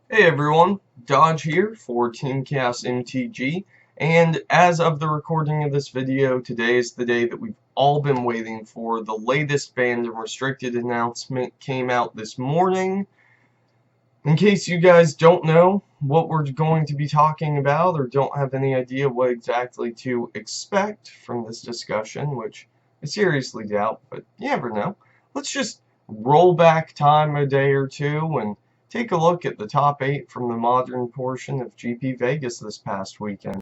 Hey everyone, Dodge here for Team Chaos MTG, and as of the recording of this video, today is the day that we've all been waiting for. The latest banned and restricted announcement came out this morning. In case you guys don't know what we're going to be talking about or don't have any idea what exactly to expect from this discussion, which I seriously doubt, but you never know, let's just roll back time a day or two and take a look at the top 8 from the modern portion of GP Vegas this past weekend.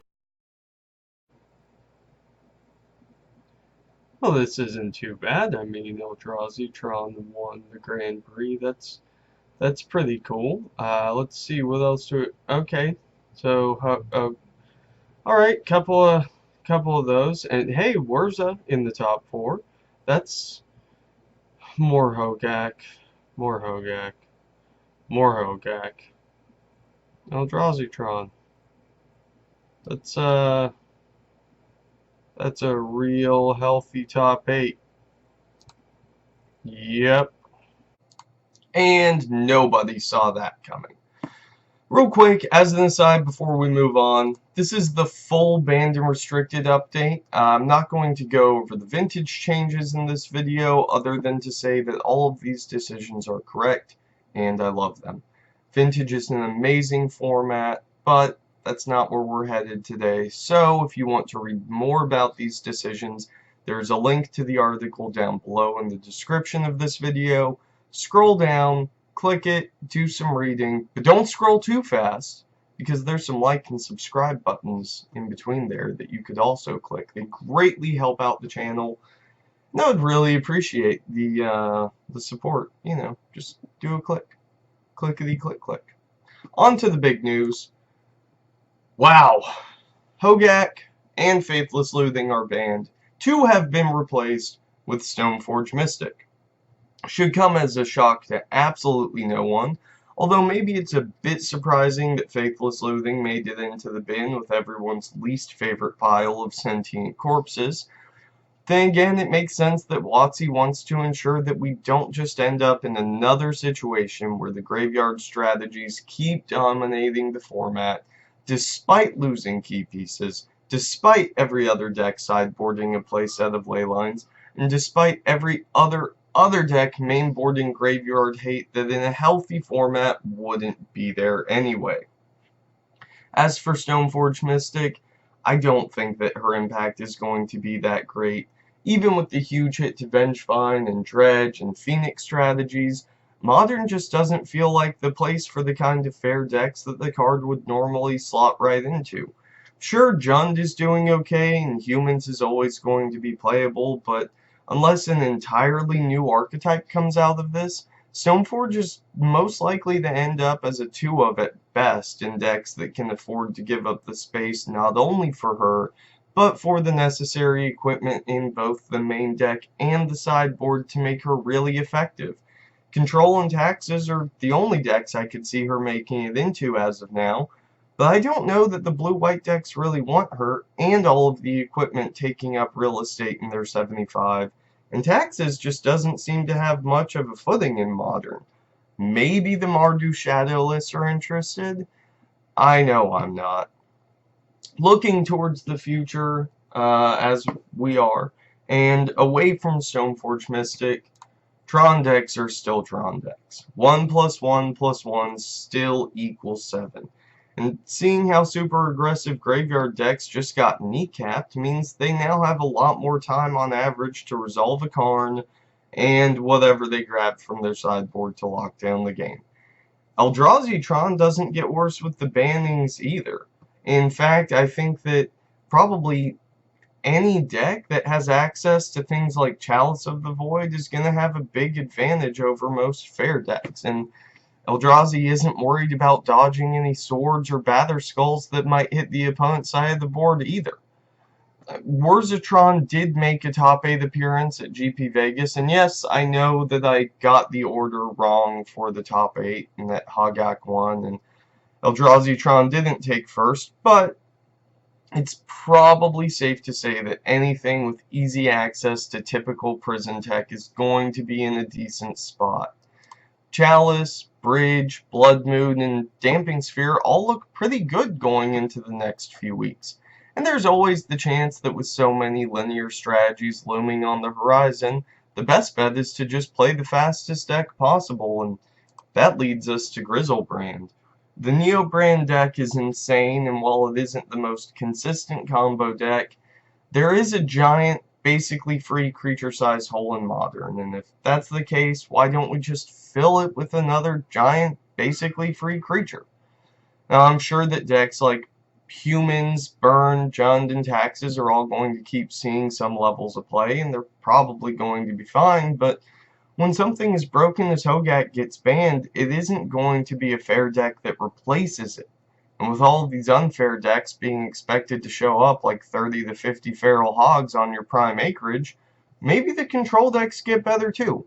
Well, this isn't too bad. I mean, Eldrazi Tron won the Grand Prix. That's pretty cool. Let's see what else to it. Okay, so all right, couple of those, and hey, Wurza in the top 4. That's more Hogak, more Hogak, more Hogak. Eldrazi Tron. That's that's a real healthy top 8. Yep. And nobody saw that coming. Real quick, as an aside before we move on, this is the full banned and restricted update. I'm not going to go over the vintage changes in this video other than to say that all of these decisions are correct and I love them. Vintage is an amazing format, but that's not where we're headed today. So if you want to read more about these decisions, there's a link to the article down below in the description of this video. Scroll down, click it, do some reading, but don't scroll too fast because there's some like and subscribe buttons in between there that you could also click. They greatly help out the channel, and I would really appreciate the support. You know, just do a click, clickety click click. On to the big news. Wow, Hogak and Faithless Looting are banned. Two have been replaced with Stoneforge Mystic. Should come as a shock to absolutely no one, although maybe it's a bit surprising that Faithless Loathing made it into the bin with everyone's least favorite pile of sentient corpses. Then again, it makes sense that WotC wants to ensure that we don't just end up in another situation where the graveyard strategies keep dominating the format despite losing key pieces, despite every other deck sideboarding a playset of Leylines, and despite every other deck mainboarding graveyard hate that in a healthy format wouldn't be there anyway. As for Stoneforge Mystic, I don't think that her impact is going to be that great. Even with the huge hit to Vengevine and Dredge and Phoenix strategies, Modern just doesn't feel like the place for the kind of fair decks that the card would normally slot right into. Sure, Jund is doing okay, and Humans is always going to be playable, but unless an entirely new archetype comes out of this, Stoneforge is most likely to end up as a 2-of at best in decks that can afford to give up the space not only for her, but for the necessary equipment in both the main deck and the sideboard to make her really effective. Control and Taxes are the only decks I could see her making it into as of now, but I don't know that the blue-white decks really want her and all of the equipment taking up real estate in their 75, and Taxes just doesn't seem to have much of a footing in Modern. Maybe the Mardu Shadowless are interested? I know I'm not. Looking towards the future, as we are, and away from Stoneforge Mystic, Tron decks are still Tron decks. 1 + 1 + 1 still equals 7. And seeing how super aggressive graveyard decks just got kneecapped means they now have a lot more time on average to resolve a Karn and whatever they grabbed from their sideboard to lock down the game. Eldrazi Tron doesn't get worse with the bannings either. In fact, I think that probably any deck that has access to things like Chalice of the Void is going to have a big advantage over most fair decks, and Eldrazi isn't worried about dodging any swords or Batterskulls that might hit the opponent's side of the board either. Wurzatron did make a top 8 appearance at GP Vegas, and yes, I know that I got the order wrong for the top 8 and that Hogak won and Eldrazi-tron didn't take first, but it's probably safe to say that anything with easy access to typical prison tech is going to be in a decent spot. Chalice, Bridge, Blood Moon, and Damping Sphere all look pretty good going into the next few weeks. And there's always the chance that with so many linear strategies looming on the horizon, the best bet is to just play the fastest deck possible, and that leads us to Grizzlebrand. The Neobrand deck is insane, and while it isn't the most consistent combo deck, there is a giant, basically free creature-sized hole in Modern, and if that's the case, why don't we just fill it with another giant, basically free creature? Now, I'm sure that decks like Humans, Burn, Jund, and Taxes are all going to keep seeing some levels of play, and they're probably going to be fine, but when something as broken as Hogak gets banned, it isn't going to be a fair deck that replaces it. And with all of these unfair decks being expected to show up like 30 to 50 feral hogs on your prime acreage, maybe the control decks get better too.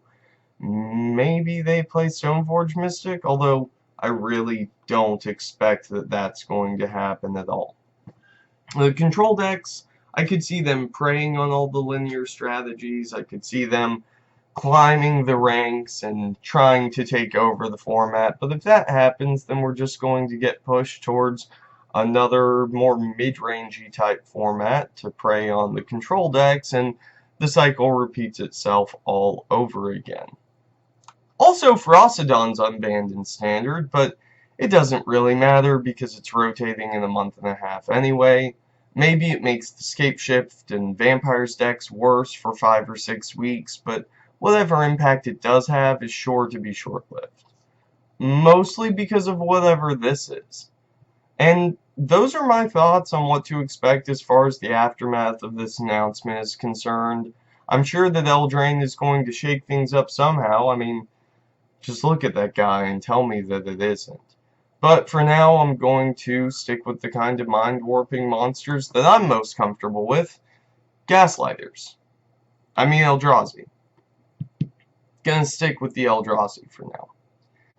Maybe they play Stoneforge Mystic, although I really don't expect that that's going to happen at all. The control decks, I could see them preying on all the linear strategies. I could see them climbing the ranks and trying to take over the format, but if that happens, then we're just going to get pushed towards another more mid-rangey type format to prey on the control decks, and the cycle repeats itself all over again. Also, Ferocidon's unbanned in Standard, but it doesn't really matter because it's rotating in a month and a half anyway. Maybe it makes the Scapeshift and Vampires decks worse for 5 or 6 weeks, but whatever impact it does have is sure to be short-lived. Mostly because of whatever this is. And those are my thoughts on what to expect as far as the aftermath of this announcement is concerned. I'm sure that Eldraine is going to shake things up somehow. I mean, just look at that guy and tell me that it isn't. But for now, I'm going to stick with the kind of mind-warping monsters that I'm most comfortable with. Gaslighters. I mean Eldrazi. Gonna stick with the Eldrazi for now.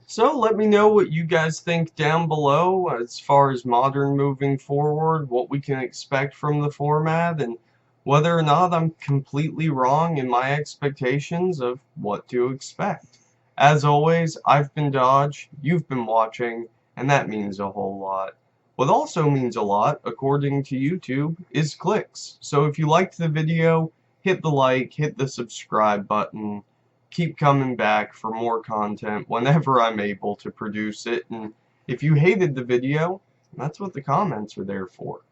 So let me know what you guys think down below as far as Modern moving forward, what we can expect from the format, and whether or not I'm completely wrong in my expectations of what to expect. As always, I've been Dodge, you've been watching, and that means a whole lot. What also means a lot, according to YouTube, is clicks. So if you liked the video, hit the like, hit the subscribe button. Keep coming back for more content whenever I'm able to produce it. And if you hated the video, that's what the comments are there for.